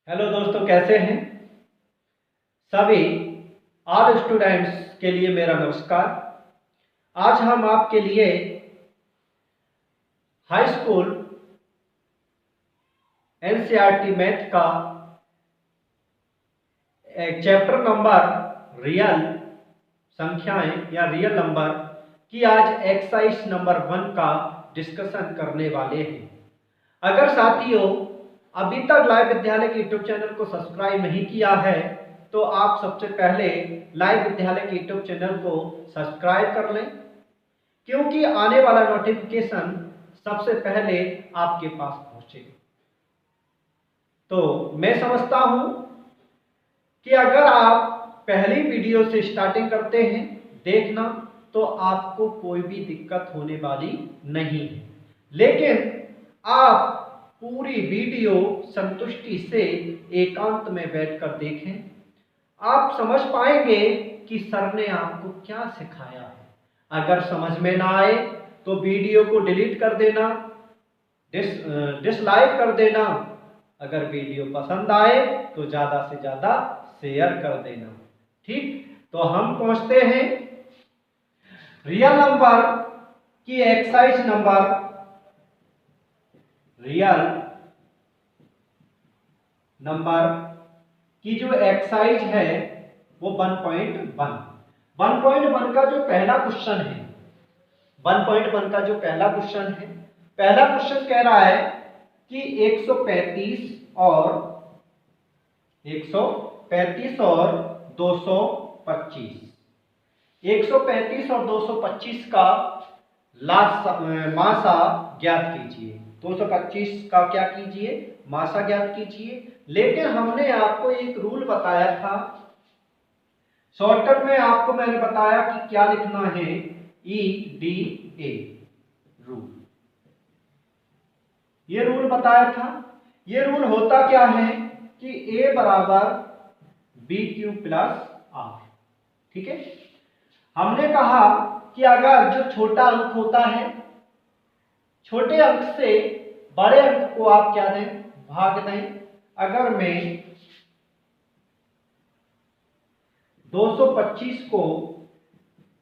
Hello दोस्तों, कैसे हैं सभी ऑल स्टूडेंट्स के लिए मेरा नमस्कार। आज हम आपके लिए हाई स्कूल एनसीईआरटी मैथ का एक चैप्टर नंबर रियल संख्याएं या रियल नंबर की आज एक्सरसाइज नंबर 1 का डिस्कशन करने वाले हैं। अगर साथियों अभी तक लाइव विद्यालय के यूट्यूब चैनल को सब्सक्राइब नहीं किया है तो आप सबसे पहले लाइव विद्यालय के यूट्यूब चैनल को सब्सक्राइब कर लें, क्योंकि आने वाला नोटिफिकेशन सबसे पहले आपके पास पहुंचेगा। तो मैं समझता हूं कि अगर आप पहली वीडियो से स्टार्टिंग करते हैं देखना तो आपको कोई भी दिक्कत होने वाली नहीं है, लेकिन आप पूरी वीडियो संतुष्टि से एकांत में बैठकर देखें। आप समझ पाएंगे कि सर ने आपको क्या सिखाया है। अगर समझ में ना आए तो वीडियो को डिलीट कर देना, डिसलाइक कर देना। अगर वीडियो पसंद आए तो ज़्यादा से ज़्यादा शेयर कर देना। ठीक, तो हम पहुंचते हैं रियल नंबर की एक्सरसाइज नंबर रियल नंबर की जो एक्सरसाइज है वो 1.1 का जो पहला क्वेश्चन है, 1.1 का जो पहला क्वेश्चन है, पहला क्वेश्चन कह रहा है कि 135 और 225 135 और 225 का मासा ज्ञात कीजिए। 225 का क्या कीजिए? मासा ज्ञात कीजिए। लेकिन हमने आपको एक रूल बताया था, शॉर्टकट में आपको मैंने बताया कि क्या लिखना है, EDA रूल। ये रूल बताया था। ये रूल होता क्या है कि A बराबर BQ प्लस R। ठीक है, हमने कहा कि अगर जो छोटा अंक होता है, छोटे अंक से बड़े अंक को आप क्या दें? भाग दें। अगर मैं 225 को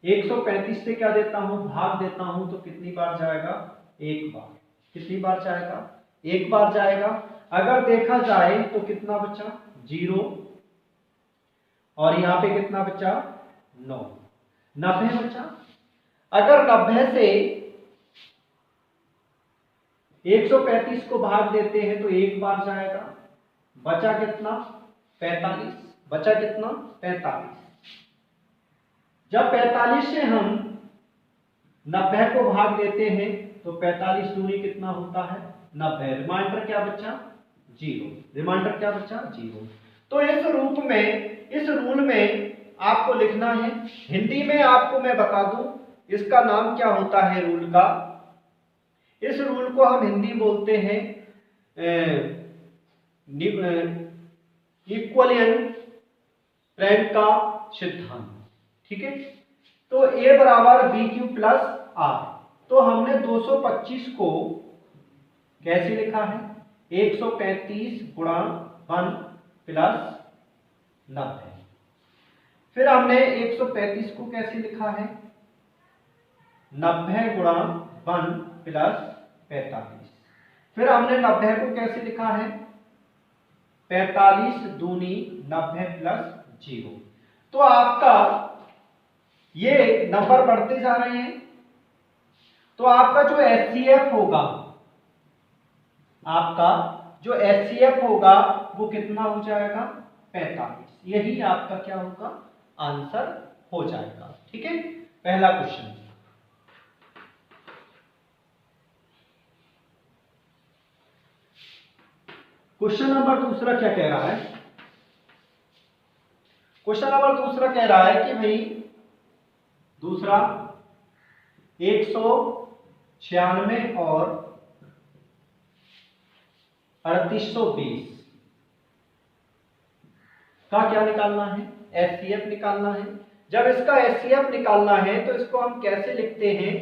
135 से क्या देता हूं? भाग देता हूं, तो कितनी बार जाएगा? एक बार। कितनी बार जाएगा? एक बार जाएगा। अगर देखा जाए तो कितना बचा? 0। और यहां पे कितना बचा? 9। 90 बचा। अगर 90 से 135 को भाग देते हैं तो एक बार जाएगा। बचा कितना? 45। बचा कितना? 45। जब 45 से हम 90 को भाग देते हैं तो 45 दूनी कितना होता है? 90। रिमाइंडर क्या बचा? 0। रिमाइंडर क्या बचा? 0। तो इस रूल में आपको लिखना है। हिंदी में आपको मैं बता दूं इसका नाम क्या होता है रूल का। इस रूल को हम हिंदी बोलते हैं इक्विलियन फ्रेंड का सिद्धांत। ठीक है, तो A बराबर BQ प्लस R। तो हमने 225 को कैसे लिखा है? 135 गुणा 1 प्लस 90। फिर हमने 135 को कैसे लिखा है? 90 गुणा 1 प्लस 45। फिर हमने 90 को कैसे लिखा है? 45 दूनी 90 प्लस 0। तो आपका ये नंबर बढ़ते जा रहे हैं, तो आपका जो HCF होगा, आपका जो HCF होगा वो कितना हो जाएगा? 45। यही आपका क्या होगा? आंसर हो जाएगा। ठीक है, पहला क्वेश्चन। क्वेश्चन नंबर दूसरा क्या कह रहा है? क्वेश्चन नंबर दूसरा कह रहा है कि भाई दूसरा 196 और 3820 का क्या निकालना है? HCF निकालना है। जब इसका HCF निकालना है तो इसको हम कैसे लिखते हैं?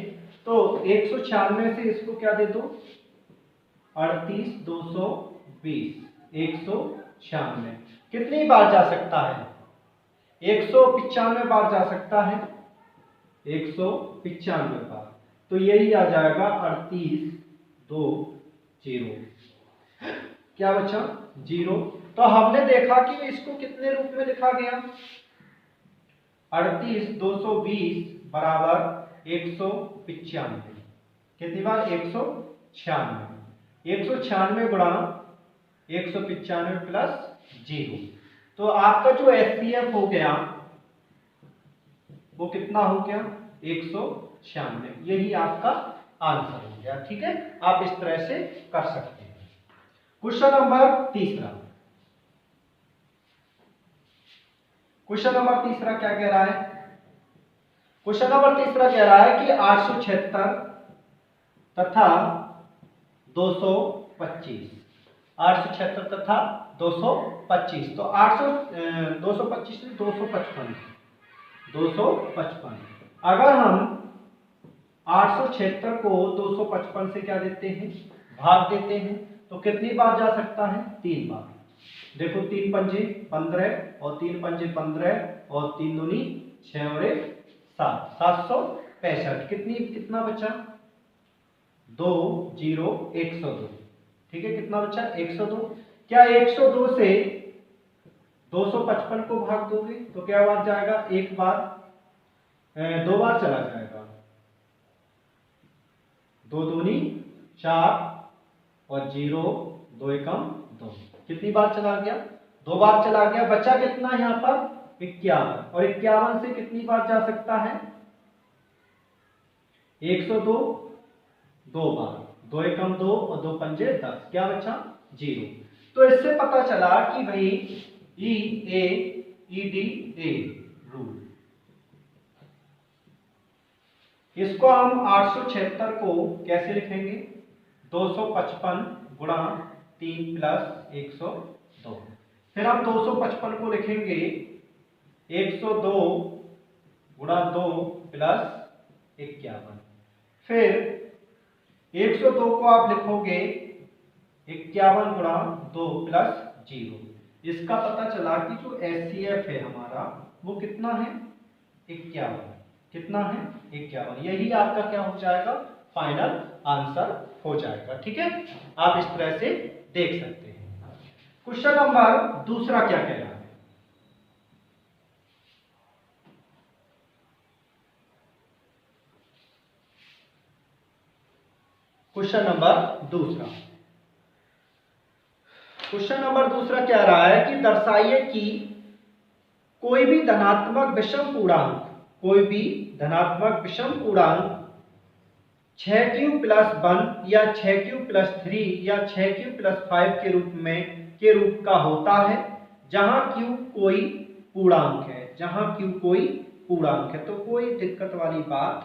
तो 196 से इसको क्या दे दो? 38 220 196 196 कितनी बार जा सकता है? 195 बार जा सकता है, 195 बार। तो यही आ जाएगा 38 2 0। क्या बचा? 0। तो हमने देखा कि इसको कितने रूप में लिखा गया? 38 220 बराबर 195। कितनी बार? 196। 196 गुणा 195 प्लस 0। तो आपका जो एचसीएफ हो गया वो कितना हो गया? 196। यही आपका आंसर हो गया। ठीक है, आप इस तरह से कर सकते हैं। क्वेश्चन नंबर तीसरा। क्वेश्चन नंबर तीसरा क्या कह रहा है? क्वेश्चन नंबर तीसरा कह रहा है कि 876 तथा 225, 876 तथा 225। तो 225 में 255। अगर हम 876 को 255 से क्या देते हैं? भाग देते हैं, तो कितनी बार जा सकता है? 3 बार। देखो 3 पंजे 15 और 3 पंजे 15 और 3 दूनी 6 और 1 7, 765। कितना बचा? 2 0 102। ठीक है, कितना बचा? 102। क्या 102 से 255 को भाग दोगे तो क्या बार जाएगा? 1 बार, 2 बार चला जाएगा। 2 दूनी 4 और 0 2 एकम 2। कितनी बार चला गया? 2 बार चला गया। बचा कितना यहाँ पर? 51। और 51 से कितनी बार जा सकता है? 102 2 बार, 2 एकम 2 और 2 पंजे 10। क्या बचा? 0। तो इससे पता चला कि भाई ई ए ई डी ए रूल, इसको हम 876 को कैसे लिखेंगे? 255 गुणा 3 प्लस 102। फिर हम 255 को लिखेंगे 102 गुणा 2 प्लस 51। फिर 102 को आप लिखोगे 51 गुणा 2 प्लस 0। इसका पता चला कि जो एचसीएफ है हमारा वो कितना है? 51। कितना है? 51। यही आपका क्या हो जाएगा? फाइनल आंसर हो जाएगा। ठीक है, आप इस तरह से देख सकते हैं। क्वेश्चन नंबर दूसरा क्या कह रहा है? क्वेश्चन नंबर दूसरा। क्वेश्चन नंबर दूसरा कह रहा है कि दर्शाइए कि कोई भी धनात्मक विषम पूर्णांक, कोई भी धनात्मक विषम पूर्णांक 6q प्लस 1 या 6q प्लस 3 या 6q प्लस 5 के रूप का होता है जहां q कोई पूर्णांक है, जहां q कोई पूर्णांक है। तो कोई दिक्कत वाली बात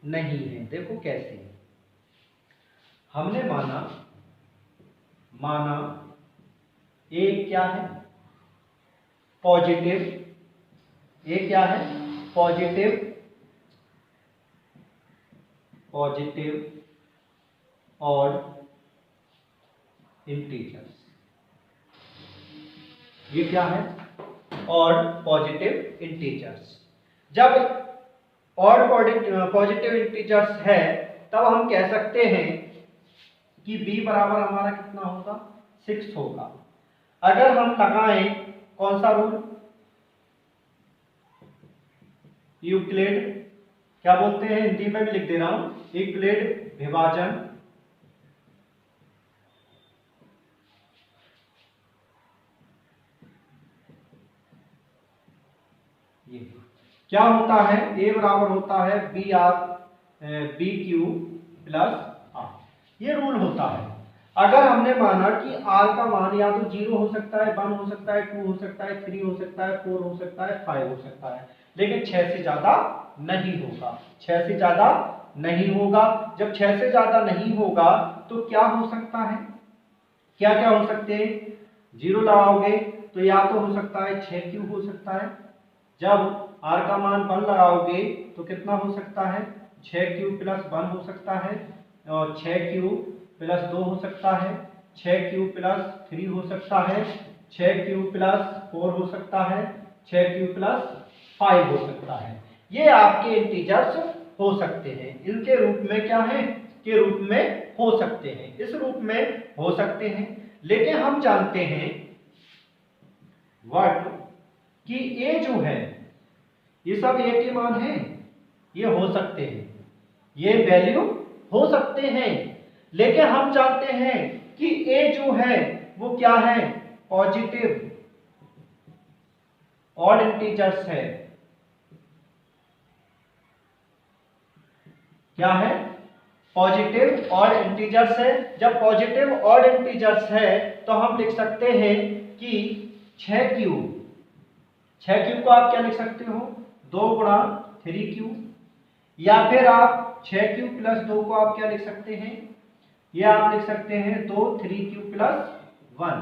नहीं है। देखो कैसे हमने माना ए क्या है? पॉजिटिव। ए क्या है? पॉजिटिव और इंटीजर्स। ये क्या है? और पॉजिटिव इंटीजर्स। जब और पॉजिटिव इंटीजर्स है तब हम कह सकते हैं कि b बराबर हमारा कितना होगा? 6 होगा। अगर हम लगाएं कौन सा रूल? यूक्लिड, क्या बोलते हैं हिंदी में भी लिख दे रहा हूं, यूक्लिड विभाजन ये क्या होता है? a बराबर होता है बी क्यू प्लस आर। ये रूल होता है। अगर हमने माना कि r का मान या तो 0 हो सकता है, 1 हो सकता है, 2 हो सकता है, 3 हो सकता है, 4 हो सकता है, 5 हो सकता है, लेकिन 6 से ज्यादा नहीं होगा। 6 से ज्यादा नहीं होगा। जब 6 से ज्यादा नहीं होगा तो क्या हो सकता है? क्या क्या हो सकते हैं? 0 लगाओगे तो या तो हो सकता है 6q हो सकता है। जब r का मान 1 लगाओगे तो कितना हो सकता है? 6q प्लस 1 हो सकता है, और 6q प्लस 2 हो सकता है, 6q प्लस 3 हो सकता है, 6q प्लस 4 हो सकता है, 6q प्लस 5 हो सकता है। ये आपके इंटीजर्स हो सकते हैं। इनके रूप में क्या है, के रूप में हो सकते हैं, इस रूप में हो सकते हैं। लेकिन हम जानते हैं व्हाट कि ए जो है ये सब ए के मान है, ये हो सकते हैं, ये वैल्यू हो सकते हैं। लेकिन हम जानते हैं कि ए जो है वो क्या है, पॉजिटिव ऑड इंटीजर्स है। क्या है, पॉजिटिव ऑड इंटीजर्स है। जब पॉजिटिव ऑड इंटीजर्स है तो हम लिख सकते हैं कि 6q को आप क्या लिख सकते हो, 2 गुणा 3q, या फिर आप 6q प्लस 2 को आप क्या लिख सकते हैं, ये आप लिख सकते हैं 2 3q प्लस 1,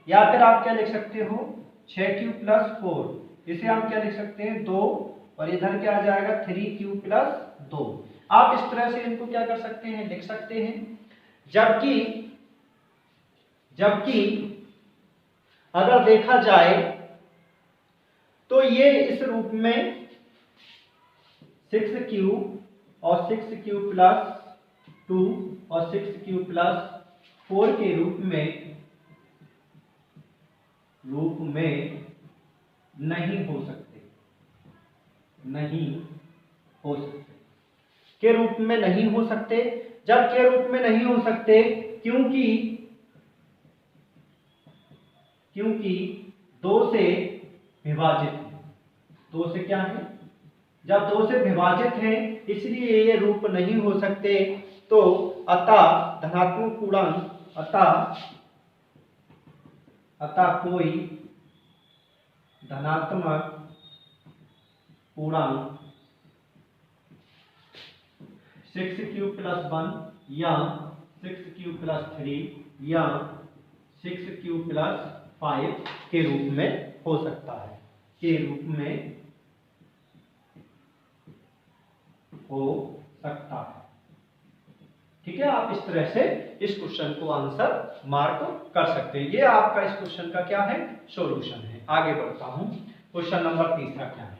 या फिर आप क्या लिख सकते हो 6q प्लस 4, इसे हम क्या लिख सकते हैं 2, और इधर क्या आ जाएगा 3q प्लस 2। आप इस तरह से इनको क्या कर सकते हैं, लिख सकते हैं। जबकि अगर देखा जाए तो ये इस रूप में 6q और 6q प्लस 2 और 6q प्लस 4 के रूप में नहीं हो सकते, नहीं हो सकते, के रूप में नहीं हो सकते। जब के रूप में नहीं हो सकते क्योंकि 2 से विभाजित है, 2 से क्या है, जब 2 से विभाजित है इसलिए ये रूप नहीं हो सकते। तो अतः धनात्मक पूर्णांक, अतः कोई धनात्मक पूर्णांक 6q प्लस 1 या 6q प्लस 3 या 6q प्लस 5 के रूप में हो सकता है, के रूप में हो सकता है। ठीक है, आप इस तरह से इस क्वेश्चन को आंसर मार्क कर सकते हैं। ये आपका इस क्वेश्चन का क्या है, सॉल्यूशन है। आगे बढ़ता हूं, क्वेश्चन नंबर 3 क्या है।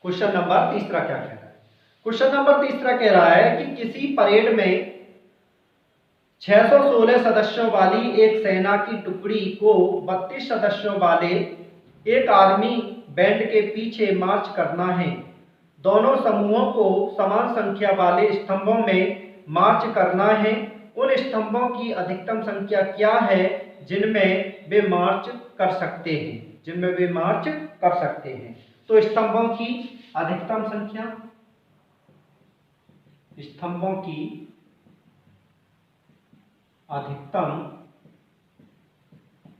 क्वेश्चन नंबर 3 क्या कह रहा है, क्वेश्चन नंबर 3 कह रहा है कि किसी परेड में 616 सदस्यों वाली एक सेना की टुकड़ी को 32 सदस्यों वाले एक आर्मी बैंड के पीछे मार्च करना है। दोनों समूहों को समान संख्या वाले स्तंभों में मार्च करना है। उन स्तंभों की अधिकतम संख्या क्या है जिनमें वे मार्च कर सकते हैं, तो स्तंभों की अधिकतम संख्या, स्तंभों की अधिकतम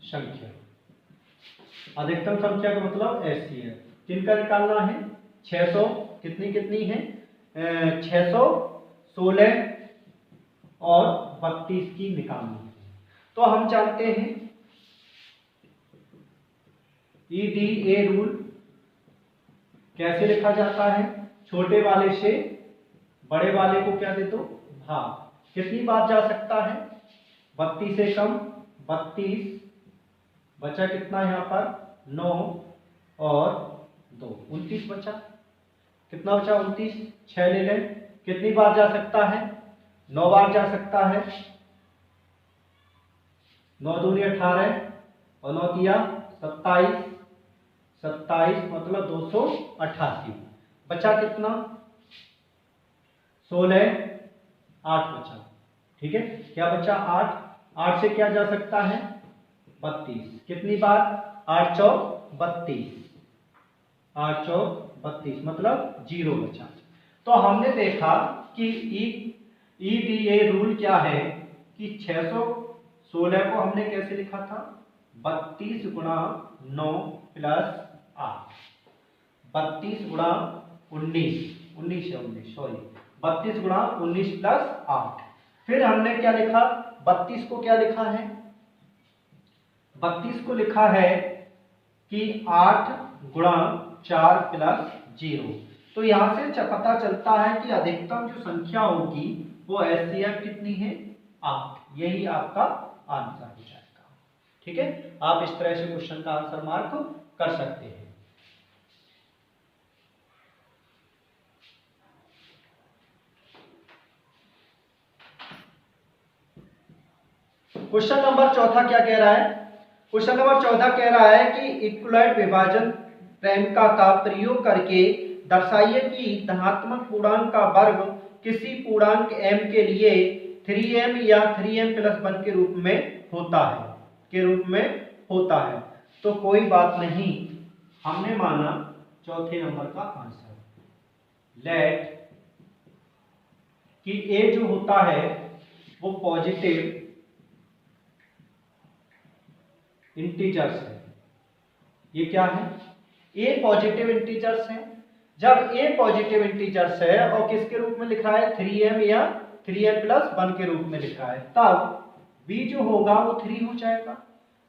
संख्या, अधिकतम संख्या का मतलब ऐसी है, किनका निकालना है, 600 कितनी है, 616 और 32 की निकालनी है। तो हम जानते हैं EDA रूल कैसे लिखा जाता है, छोटे वाले से बड़े वाले को क्या दे दो, भाग। कितनी बार जा सकता है, 32 से कम 32, बचा कितना यहाँ पर 9 और 2 29 बचा, कितना बचा 29, 6 ले लें। कितनी बार जा सकता है, 9 बार जा सकता है, 9 दूनी 18 और 9 दिया 27, 27 मतलब 288, बचा कितना 16, 8 बचा। ठीक है, क्या बचा 8, 8 से क्या जा सकता है 32, कितनी बार 8 चौक 32, 8 चौक 32 मतलब 0 बचा। तो हमने देखा कि EDA रूल क्या है कि 616 को हमने कैसे लिखा था, 32 गुणा 9 प्लस 8, 32 गुणा 19 सॉरी 32 गुणा 19 प्लस 8। फिर हमने क्या लिखा, 32 को क्या लिखा है, 32 को लिखा है कि 8 गुणा 4 प्लस 0। तो यहाँ से पता चलता है कि अधिकतम जो संख्या होगी वो एचसीएफ कितनी है, 8। यही आपका आंसर हो जाएगा। ठीक है, आप इस तरह से क्वेश्चन का आंसर मार्क कर सकते हैं। क्वेश्चन नंबर चौथा क्या कह रहा है? क्वेश्चन नंबर चौथा कह रहा है कि इक्विलॉइड विभाजन प्रेमिका का प्रयोग करके दर्शाइए कि धनात्मक पूर्णांक का वर्ग किसी पूर्णांक m के लिए 3m या 3m+1 के रूप में होता है। तो कोई बात नहीं, हमने माना चौथे नंबर का आंसर लेट कि a जो होता है वो पॉजिटिव इंटीजर्स है। ये क्या है? a पॉजिटिव इंटीजर्स है। जब a पॉजिटिव इंटीजर्स है और किसके रूप में लिख रहा है, 3m या 3m+1 के रूप में लिख रहा है, तब b जो होगा वो 3 हो जाएगा।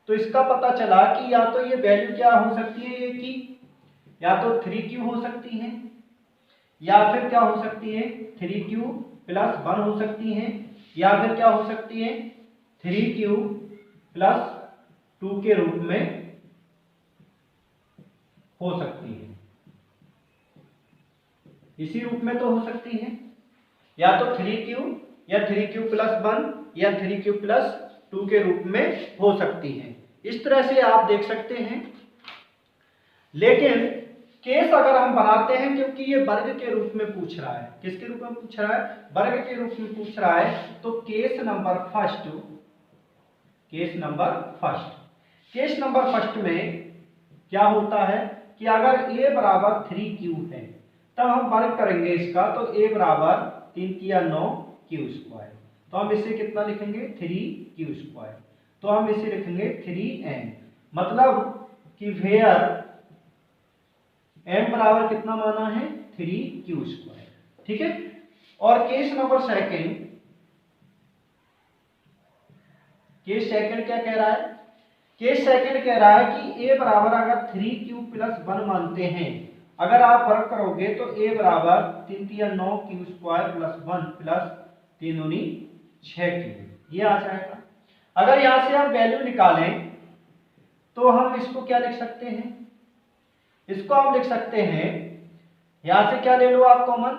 तो इसका पता चला कि या तो ये वैल्यू क्या हो सकती है a की, या तो 3q हो सकती है, या फिर क्या हो सकती है 3q+1 हो सकती है, या फिर क्या हो सकती है 3q+2 के रूप में हो सकती है। इसी रूप में तो हो सकती है, या तो 3q या 3q+1 या 3q+2 के रूप में हो सकती है। इस तरह से आप देख सकते हैं। लेकिन केस अगर हम बनाते हैं, क्योंकि ये वर्ग के रूप में पूछ रहा है, किसके रूप में पूछ रहा है, वर्ग के रूप में पूछ रहा है, तो केस नंबर फर्स्ट में क्या होता है कि अगर a बराबर 3q है तब हम वर्ग करेंगे इसका, तो a बराबर 3 किया 9 q²। तो हम इसे कितना लिखेंगे 3q²। तो हम इसे लिखेंगे 3m, मतलब कि वेयर m बराबर कितना माना है 3q²। ठीक है। और केस सेकंड क्या कह रहा है? केस सेकंड कह रहा है कि a बराबर अगर 3q+1 मानते हैं, अगर आप वर्ग करोगे तो a बराबर 3 तिया 9 q²+1 प्लस 3 दूनी 6q, ये आ जाएगा। अगर यहां से आप वैल्यू निकालें तो हम इसको क्या लिख सकते हैं, इसको हम लिख सकते हैं, यहां से क्या ले लो आप कॉमन,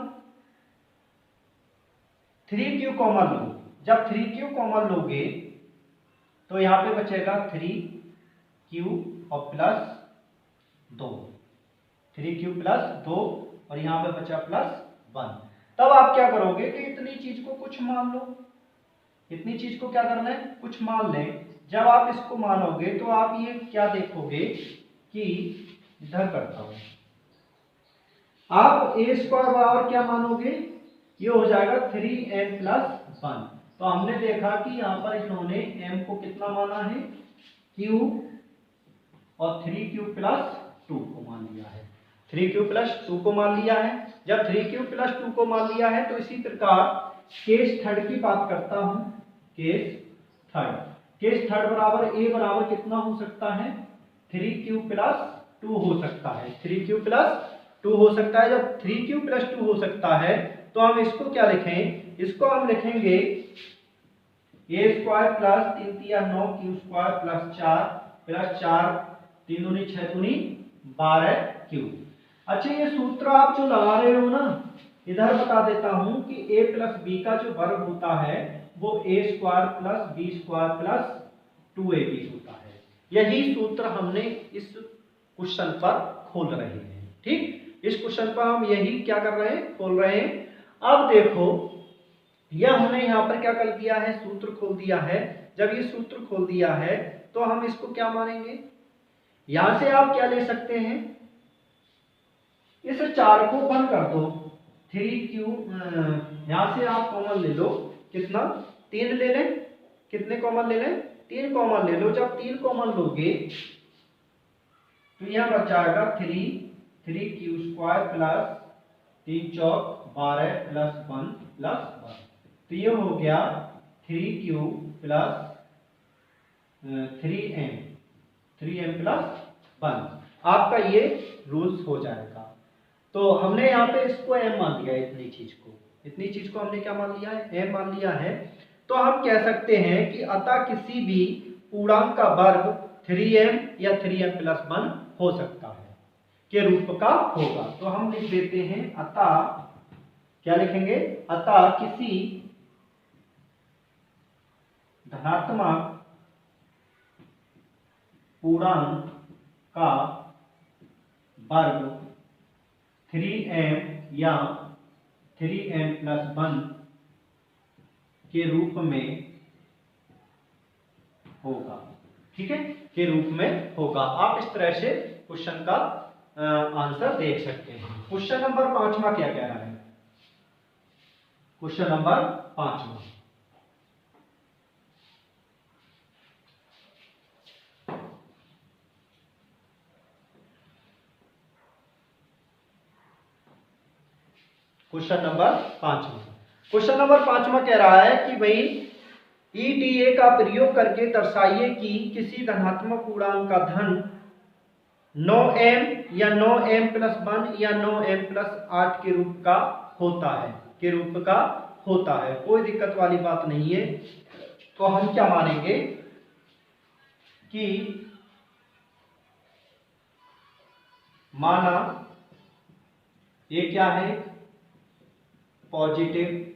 3q कॉमन लो। जब 3q कॉमन लोगे तो यहां पे बचेगा 3q और प्लस 2, 3q+2 और यहां पे बचा +1। तब आप क्या करोगे कि इतनी चीज को कुछ मान लो, इतनी चीज को क्या करना है, कुछ मान लें। जब आप इसको मानोगे तो आप ये क्या देखोगे कि इधर करता हूं, आप a² बराबर क्या मानोगे, ये हो जाएगा 3m+1। तो हमने देखा कि यहां पर इन्होंने m को कितना माना है, q, और 3q+2 को मान लिया है, 3q+2 को मान लिया है। जब 3q+2 को मान लिया है तो इसी प्रकार केस थर्ड की बात करता हूं। केस थर्ड बराबर a बराबर कितना हो सकता है, 3q+2 हो सकता है, 3q+2 हो सकता है। जब 3q+2 हो सकता है तो हम इसको क्या लिखें, इसको हम लिखेंगे a² प्लस 3 तिया 9 q²+4 प्लस 4 3 दूनी 6 दूनी 12q। अच्छा, ये सूत्र आप जो लगा रहे हो ना, इधर बता देता हूं कि a + b का जो वर्ग होता है वो a² + b² + 2ab होता है। यही सूत्र हमने इस क्वेश्चन पर खोल रहे हैं। ठीक, इस क्वेश्चन पर हम यही क्या कर रहे हैं, खोल रहे हैं। अब देखो, यह हमने यहां पर क्या कर दिया है, सूत्र खोल दिया है। जब ये सूत्र खोल दिया है तो हम इसको क्या मानेंगे, यहां से आप क्या ले सकते हैं, इस 4 को बंद कर दो, 3q, यहां से आप कॉमन ले लो, कितना 3 ले लें, कितने कॉमन ले लें, 3 कॉमन ले लो। जब 3 कॉमन लोगे तो यहां बच जाएगा 3q² प्लस 3 चौक 12 प्लस 1 प्लस 1। तो ये हो गया 3q प्लस 3m प्लस 1, आपका ये रूल्स हो जाएगा। तो हमने यहाँ पे इसको m मान लिया है, इतनी चीज को हमने क्या मान लिया है, m मान लिया है। तो हम कह सकते हैं कि अतः किसी भी पूर्णांक का वर्ग 3m या 3m प्लस 1 हो सकता है के रूप का होगा। तो हम लिख देते हैं अतः, क्या लिखेंगे, अतः किसी धनात्मक पूर्णांक का वर्ग 3m या 3m प्लस 1 के रूप में होगा। ठीक है, के रूप में होगा। आप इस तरह से क्वेश्चन का आंसर देख सकते हैं। क्वेश्चन नंबर 5वां क्या कह रहा है? क्वेश्चन नंबर 5वां, क्वेश्चन नंबर 5वां कह रहा है कि भाई EDA का प्रयोग करके दर्शाइए कि किसी धनात्मक पूर्णांक का धन 9m या 9m प्लस 1 या 9m प्लस 8 के रूप का होता है, कोई दिक्कत वाली बात नहीं है। तो हम क्या मानेंगे कि माना ये क्या है, पॉजिटिव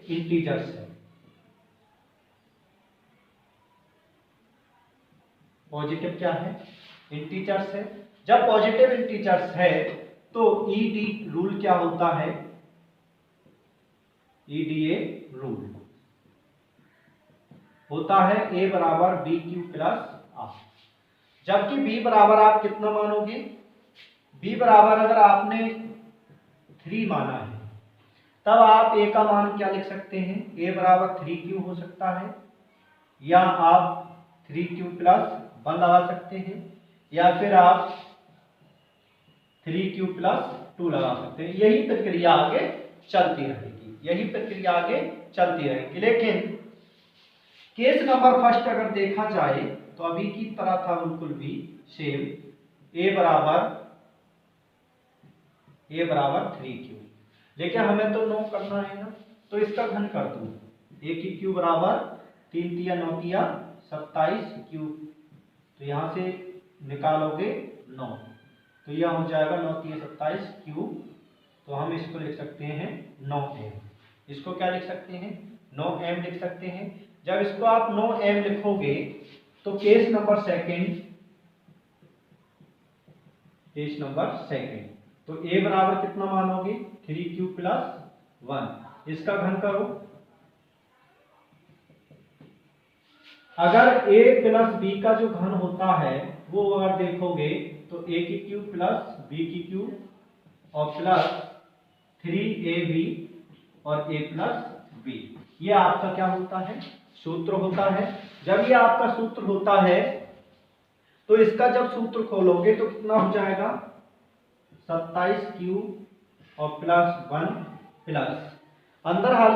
इंटीजर्स है, पॉजिटिव क्या है, इंटीजर्स है। जब पॉजिटिव इंटीजर्स है तो ईडी रूल क्या होता है, EDA रूल होता है a बराबर BQ प्लस R। जबकि b बराबर आप कितना मानोगे, b बराबर अगर आपने 3 माना है तब आप a का मान क्या लिख सकते हैं, a बराबर 3q हो सकता है, या आप 3q प्लस 1 लगा सकते हैं, या फिर आप 3q प्लस 2 लगा सकते हैं। यही प्रक्रिया आगे चलती रहेगी, लेकिन केस नंबर फर्स्ट अगर देखा जाए तो अभी की तरह था बिल्कुल भी सेम, a बराबर 3q, लेकिन हमें तो 9 करना है ना, तो इसका घन कर दूं, a की q बराबर 3 तिया 9 तिया 27q, तो यहां से निकालोगे 9, तो यह हो जाएगा 9 तिया 27q, तो हम इसको लिख सकते हैं 9m। इसको क्या लिख सकते हैं, 9m लिख सकते हैं। जब इसको आप 9m लिखोगे तो केस नंबर सेकंड, तो a बराबर कितना मानोगे, 3q प्लस 1, इसका घन करो। अगर a प्लस b का जो घन होता है वो अगर देखोगे तो a की q प्लस b की q और प्लस 3ab और a प्लस b, ये आपका क्या होता है, सूत्र होता है। जब ये आपका सूत्र होता है तो इसका जब सूत्र खोलोगे तो कितना हो जाएगा, 27q और प्लस 1 प्लस, अंदर हाल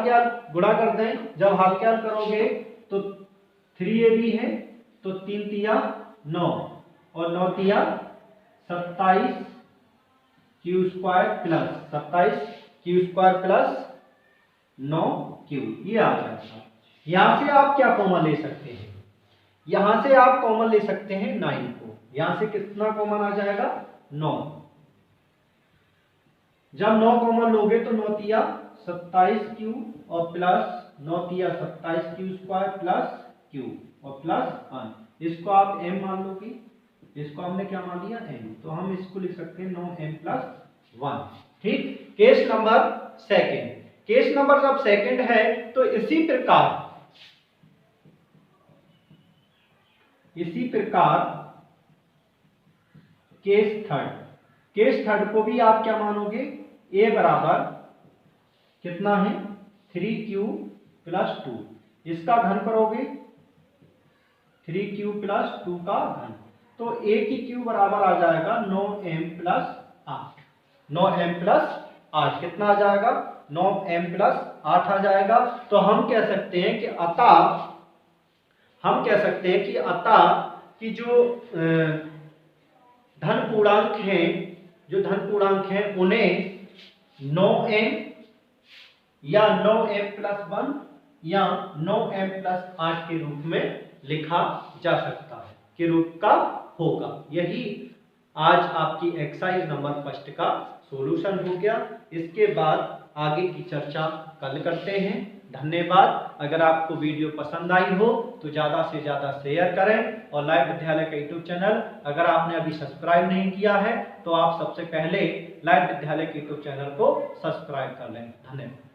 गुणा कर दें, जब हाल करोगे तो 3ab है तो 3 तिया 9 और 9 तिया 27q स्क्वायर प्लस 9q, ये आ जाएगा। यहां से आप क्या कॉमन ले सकते हैं, यहां से आप कॉमन ले सकते हैं 9 को, यहां से कितना कॉमन आ जाएगा, 9। जब 9 कॉमन लोगे तो 9 तिया 27q और प्लस 9 तिया 27q स्क्वायर प्लस q और प्लस 1, इसको आप m मान लोगे, इसको हमने क्या मान लिया, m, तो हम इसको लिख सकते हैं 9m प्लस 1। ठीक, केस नंबर जब सेकंड है तो इसी प्रकार केस थर्ड को भी आप क्या मानोगे, a बराबर कितना है, 3q प्लस 2, इसका घन करोगे 3q प्लस 2 का घन, तो a की q बराबर आ जाएगा 9m प्लस 8, 9m प्लस 8 कितना आ जाएगा, 9m प्लस 8 आ जाएगा। तो हम कह सकते हैं कि अतः हम कह सकते हैं कि अतः कि जो धन पूर्णांक हैं उन्हें 9m या 9m+1 या 9m+8 के रूप में लिखा जा सकता है, के रूप का होगा। यही आज आपकी एक्सरसाइज नंबर फर्स्ट का सॉल्यूशन हो गया। इसके बाद आगे की चर्चा कल करते हैं। धन्यवाद। अगर आपको वीडियो पसंद आई हो तो ज़्यादा से ज़्यादा शेयर करें और लाइव विद्यालय का यूट्यूब चैनल अगर आपने अभी सब्सक्राइब नहीं किया है तो आप सबसे पहले लाइव विद्यालय के यूट्यूब चैनल को सब्सक्राइब कर लें। धन्यवाद।